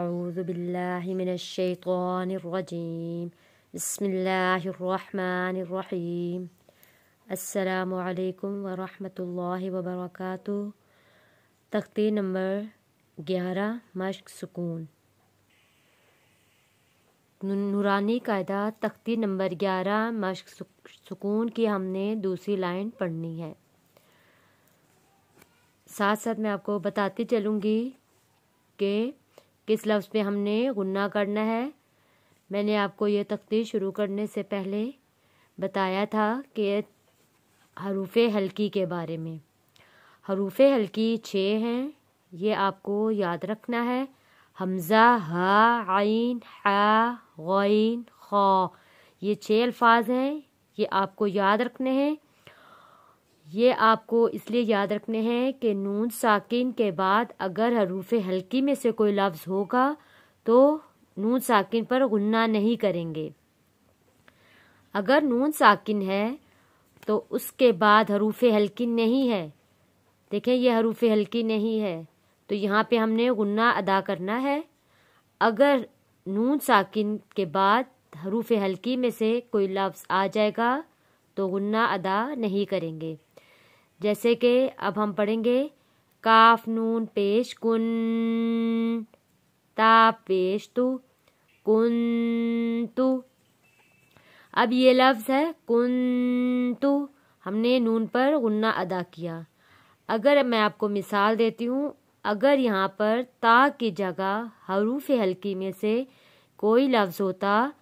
अऊज़ु बिल्लाहि मिनश्शैतानिर्रजीम बिस्मिल्लाहिर्रहमानिर्रहीम अस्सलामु अलैकुम व रहमतुल्लाहि व बरकातुहू। तख्ती नंबर 11 मश्क सुकून। नूरानी कायदा तख्ती नंबर 11 मश्क सुकून की हमने दूसरी लाइन पढ़नी है। साथ साथ मैं आपको बताती चलूँगी कि किस लफ्ज़ पे हमने गुन्ना करना है। मैंने आपको ये तख्ती शुरू करने से पहले बताया था कि हरूफ़े हल्की के बारे में। हरूफ़े हल्की 6 हैं, ये आपको याद रखना है। हमज़ा, हा, आइन, हा, गौइन, खा, ये 6 अल्फाज हैं, ये आपको याद रखने हैं। ये आपको इसलिए याद रखने हैं कि नून साकिन के बाद अगर हरूफ़े हल्की में से कोई लफ्ज़ होगा तो नून साकिन पर गुन्ना नहीं करेंगे। अगर नून साकिन है तो उसके बाद हरूफ़े हल्की नहीं है, देखें ये हरूफ़े हल्की नहीं है तो यहाँ पे हमने गुन्ना अदा करना है। अगर नून साकिन के बाद हरूफ़े हल्की में से कोई लफ्ज़ आ जाएगा तो गुन्ना अदा नहीं करेंगे। जैसे कि अब हम पढ़ेंगे काफ नून पेश कुन, ता पेश तु, कुन्तु। अब ये लफ्ज़ है कुन्तु, हमने नून पर गुन्ना अदा किया। अगर मैं आपको मिसाल देती हूँ, अगर यहाँ पर ता की जगह हरूफ़े हल्की में से कोई लफ्ज़ होता,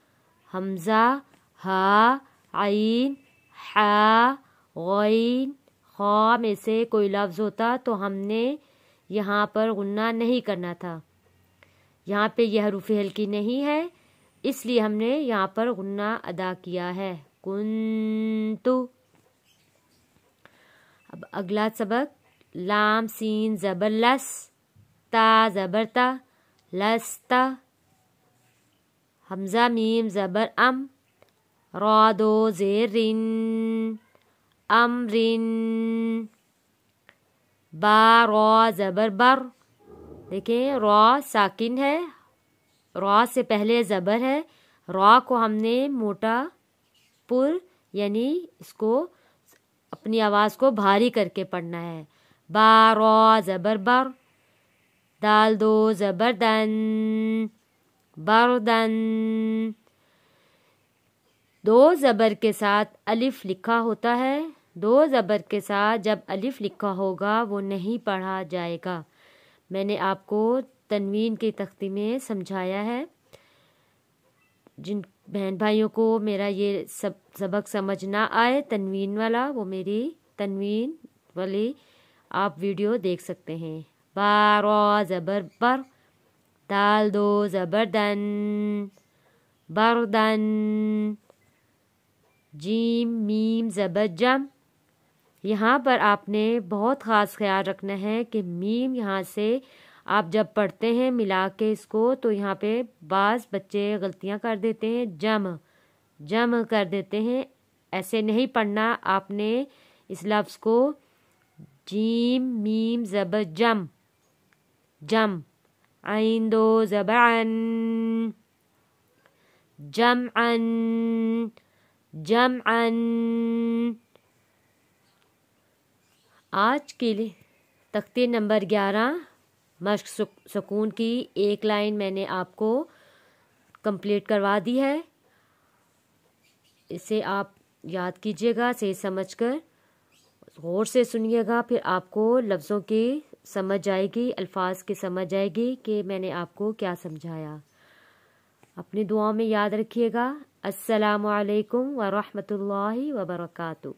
हमज़ा, हा, आइन, हा, गौइन, खा में से कोई लफ्ज़ होता तो हमने यहाँ पर गुन्ना नहीं करना था। यहाँ पे यह हरूफ़े हल्की नहीं है इसलिए हमने यहाँ पर गुन्ना अदा किया है, कुन्तु। अब अगला सबक, लाम सीन ज़बर लस, ता ज़बर ता, लस्ता। हमज़ा मीम ज़बर अम, रा दो ज़ेर रिन, अमरिन। बा रा ज़बर बर, देखें रा साकिन है, रा से पहले ज़बर है। रा को हमने मोटा पुर यानी इसको अपनी आवाज़ को भारी करके पढ़ना है। बा रा ज़बर बर, दाल दो ज़बर दन, बरदन। दो ज़बर के साथ अलिफ लिखा होता है, दो ज़बर के साथ जब अलिफ लिखा होगा वो नहीं पढ़ा जाएगा। मैंने आपको तनवीन की तख्ती में समझाया है। जिन बहन भाइयों को मेरा ये सब सबक समझ ना आए तनवीन वाला, वो मेरी तनवीन वाली आप वीडियो देख सकते हैं। बा रा ज़बर बर, दाल दो ज़बर दन, बरदन। जीम मीम ज़बर जम, यहाँ पर आपने बहुत ख़ास ख्याल रखना है कि मीम यहाँ से आप जब पढ़ते हैं मिला के इसको तो यहाँ पे बाज़ बच्चे गलतियाँ कर देते हैं, जम कर देते हैं। ऐसे नहीं पढ़ना, आपने इस लफ्ज़ को जीम मीम ज़बर जम, जम। आइन दो ज़बर अन, जमअन, जमअन। आज के लिए तख्ती नंबर 11 मश्क सुकून की एक लाइन मैंने आपको कंप्लीट करवा दी है। इसे आप याद कीजिएगा, सही समझकर गौर से सुनिएगा, फिर आपको लफ्ज़ों की समझ आएगी, अल्फाज की समझ आएगी कि मैंने आपको क्या समझाया। अपनी दुआओं में याद रखिएगा। अस्सलामु अलैकुम व रहमतुल्लाहि व बरकातुहू।